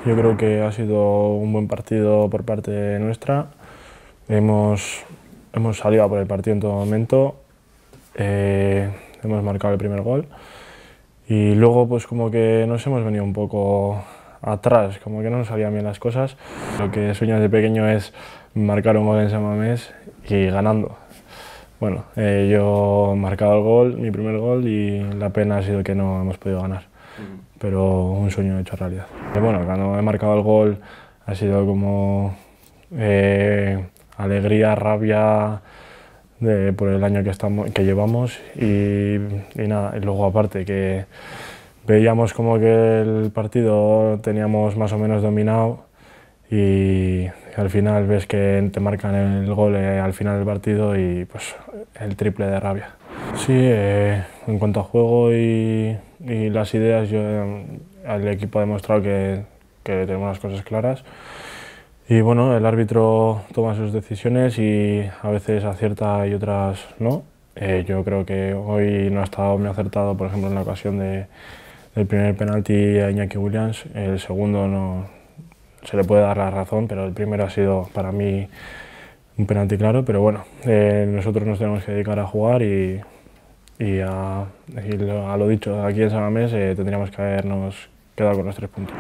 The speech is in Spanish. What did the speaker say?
Yo creo que ha sido un buen partido por parte nuestra. Hemos salido a por el partido en todo momento. Hemos marcado el primer gol. Y luego pues como que nos hemos venido un poco atrás, como que no nos salían bien las cosas. Lo que sueño desde pequeño es marcar un gol en San Mamés y ganando. Bueno, yo he marcado el gol, mi primer gol, y la pena ha sido que no hemos podido ganar. Pero un sueño hecho realidad. Y bueno, cuando he marcado el gol ha sido como alegría, rabia por el año que llevamos y nada. Y luego aparte que veíamos como que el partido teníamos más o menos dominado y al final ves que te marcan el gol al final del partido y pues el triple de rabia. Sí, en cuanto a juego y las ideas, el equipo ha demostrado que tenemos las cosas claras. Y bueno, el árbitro toma sus decisiones y a veces acierta y otras no. Yo creo que hoy no ha estado muy acertado, por ejemplo, en la ocasión del primer penalti a Iñaki Williams. El segundo no se le puede dar la razón, pero el primero ha sido para mí un penalti claro. Pero bueno, nosotros nos tenemos que dedicar a jugar y a lo dicho, aquí en San Mamés tendríamos que habernos quedado con los 3 puntos.